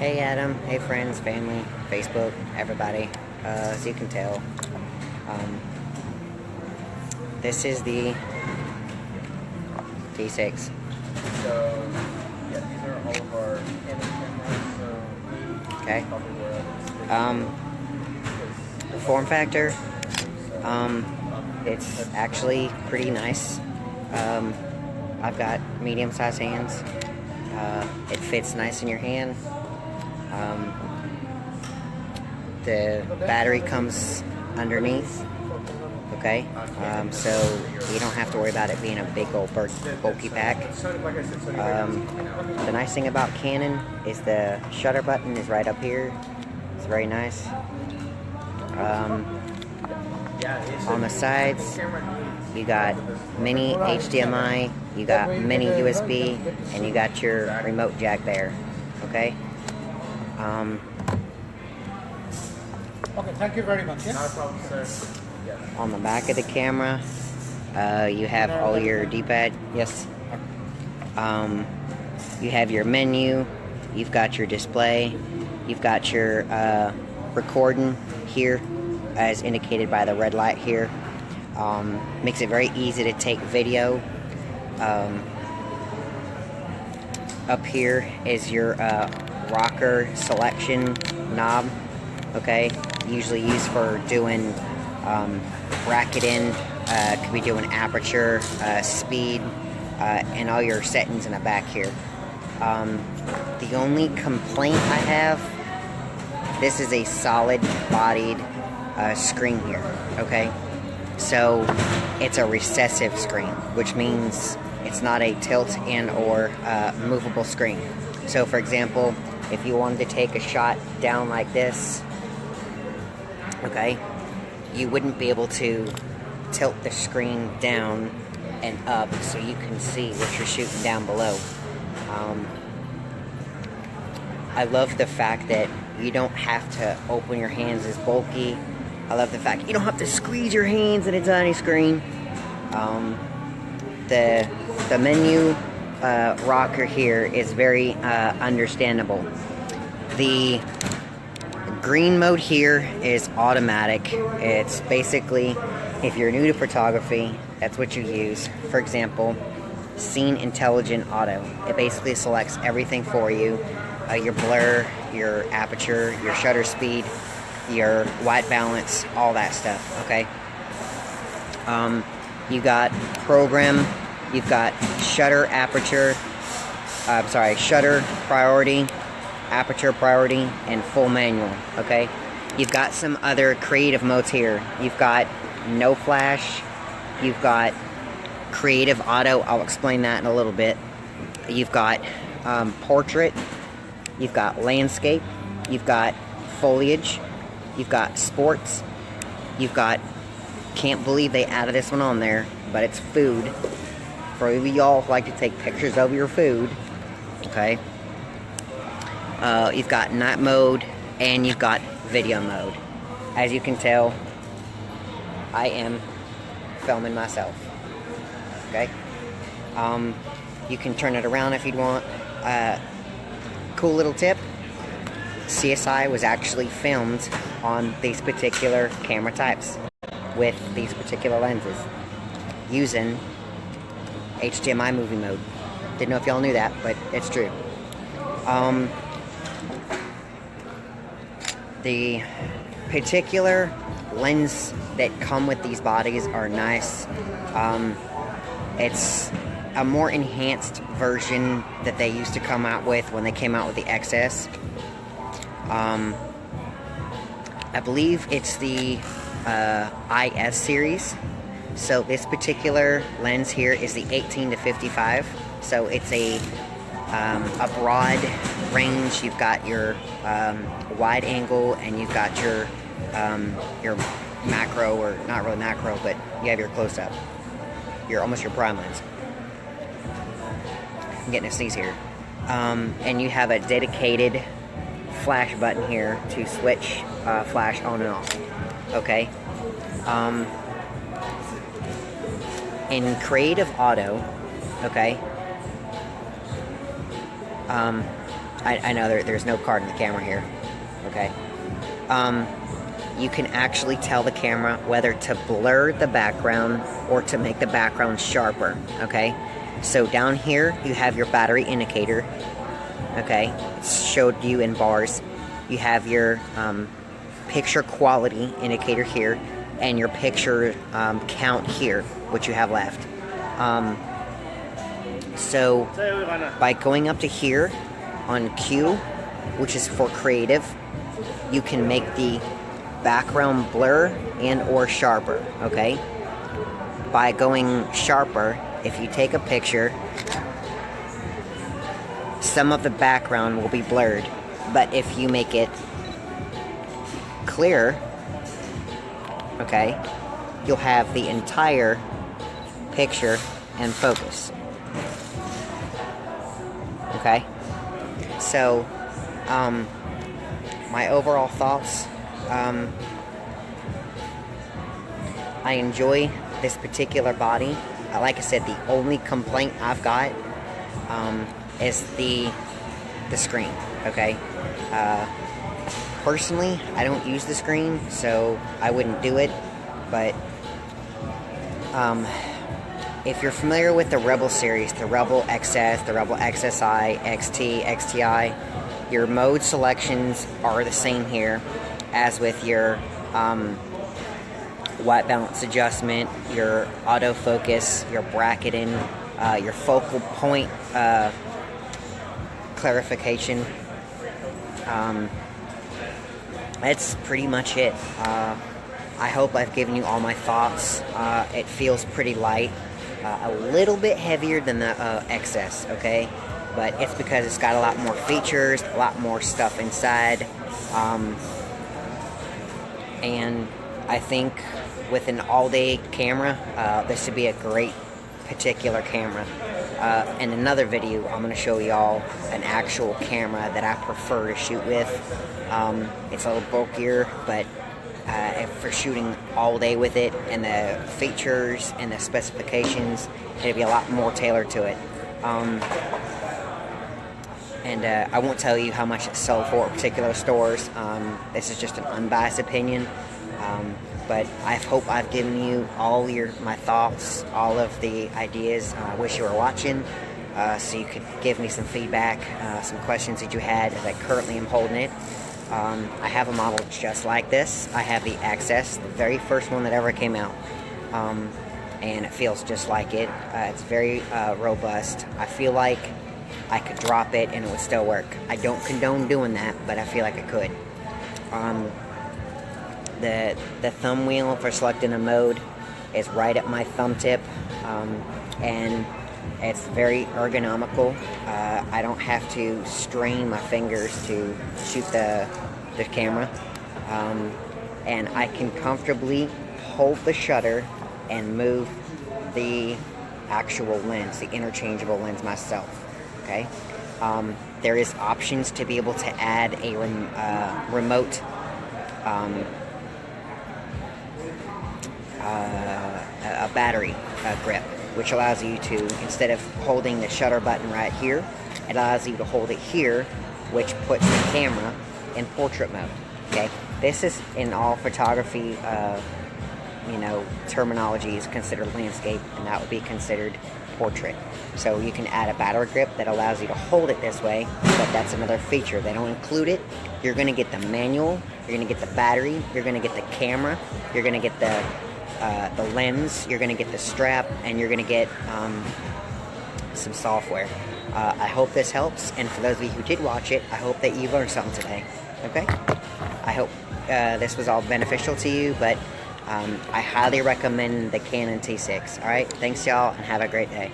Hey Adam, hey friends, family, Facebook, everybody. As you can tell, this is the T6. So, yeah, these are all of our Canon cameras, so Okay. probably The form factor, it's actually pretty nice. I've got medium-sized hands. It fits nice in your hand. The battery comes underneath, okay, so you don't have to worry about it being a big old bulky pack. The nice thing about Canon is the shutter button is right up here. It's very nice. On the sides, you got mini HDMI, you got mini USB, and you got your remote jack there, okay? Okay, thank you very much. Not a problem, sir. Yes. On the back of the camera, you have all your D-pad. Yes. You have your menu. You've got your display. You've got your recording here, as indicated by the red light here. Makes it very easy to take video. Up here is your rocker selection knob. Okay, usually used for doing bracketing, could be doing aperture, speed, and all your settings in the back here. The only complaint I have, this is a solid bodied screen here, okay? So it's a recessive screen, which means it's not a tilt and or movable screen. So for example, if you wanted to take a shot down like this, okay, you wouldn't be able to tilt the screen down and up so you can see what you're shooting down below. I love the fact that you don't have to open your hands as bulky. I love the fact you don't have to squeeze your hands in a tiny screen. The menu rocker here is very understandable. The green mode here is automatic. It's basically, if you're new to photography, that's what you use. For example, Scene Intelligent Auto. It basically selects everything for you. Your blur, your aperture, your shutter speed, your white balance, all that stuff, okay? You got program, you've got shutter aperture, shutter priority, aperture priority, and full manual, okay? You've got some other creative modes here. You've got no flash, you've got creative auto, I'll explain that in a little bit. You've got portrait, you've got landscape, you've got foliage, you've got sports, you've got, can't believe they added this one on there, but it's food. For y'all who like to take pictures of your food, okay? You've got night mode, and you've got video mode. As you can tell, I am filming myself, okay? You can turn it around if you'd want. Cool little tip, CSI was actually filmed on these particular camera types with these particular lenses using HDMI movie mode. Didn't know if y'all knew that, but it's true. The particular lens that come with these bodies are nice. It's a more enhanced version that they used to come out with when they came out with the XS. I believe it's the IS series. So this particular lens here is the 18 to 55. So it's a broad range. You've got your wide angle, and you've got your macro, or not really macro, but you have your close up. Almost your prime lens. I'm getting a sneeze here. And you have a dedicated flash button here to switch flash on and off. Okay. In Creative Auto, okay, I know there's no card in the camera here. Okay. You can actually tell the camera whether to blur the background or to make the background sharper. Okay. So down here you have your battery indicator. Okay. It's showed you in bars. You have your picture quality indicator here, and your picture count here, which you have left. So by going up to here on Q, which is for creative, you can make the background blur and or sharper. Okay, by going sharper, if you take a picture, some of the background will be blurred, but if you make it clear, okay, you'll have the entire picture in focus. Okay, so my overall thoughts, I enjoy this particular body. Like I said, the only complaint I've got is the screen. Okay, personally, I don't use the screen, so I wouldn't do it, but if you're familiar with the Rebel series, the Rebel XS, the Rebel XSI, XT, XTI, your mode selections are the same here as with your white balance adjustment, your autofocus, your bracketing, your focal point clarification. That's pretty much it. I hope I've given you all my thoughts. It feels pretty light. A little bit heavier than the XS, okay? But it's because it's got a lot more features, a lot more stuff inside. And I think with an all-day camera, this would be a great particular camera. In another video, I'm going to show y'all an actual camera that I prefer to shoot with. It's a little bulkier, but for shooting all day with it, and the features and the specifications, it'll be a lot more tailored to it. And I won't tell you how much it's sold for at particular stores. This is just an unbiased opinion. But I hope I've given you all my thoughts, all of the ideas. I wish you were watching, so you could give me some feedback, some questions that you had, as I currently am holding it. I have a model just like this. I have the XS, the very first one that ever came out, and it feels just like it. It's very robust. I feel like I could drop it and it would still work. I don't condone doing that, but I feel like I could. The thumb wheel for selecting a mode is right at my thumb tip, and it's very ergonomical. I don't have to strain my fingers to shoot the camera, and I can comfortably hold the shutter and move the actual lens, the interchangeable lens myself. Okay, there is options to be able to add a remote a battery grip, which allows you to, instead of holding the shutter button right here, it allows you to hold it here, which puts the camera in portrait mode. Okay, this is in all photography, terminology is considered landscape, and that would be considered portrait. So you can add a battery grip that allows you to hold it this way, but that's another feature. They don't include it. You're going to get the manual, you're going to get the battery, you're going to get the camera, you're going to get the lens, you're going to get the strap, and you're going to get some software. I hope this helps, and for those of you who did watch it, I hope that you learned something today. Okay? I hope this was all beneficial to you, but I highly recommend the Canon T6. Alright? Thanks, y'all, and have a great day.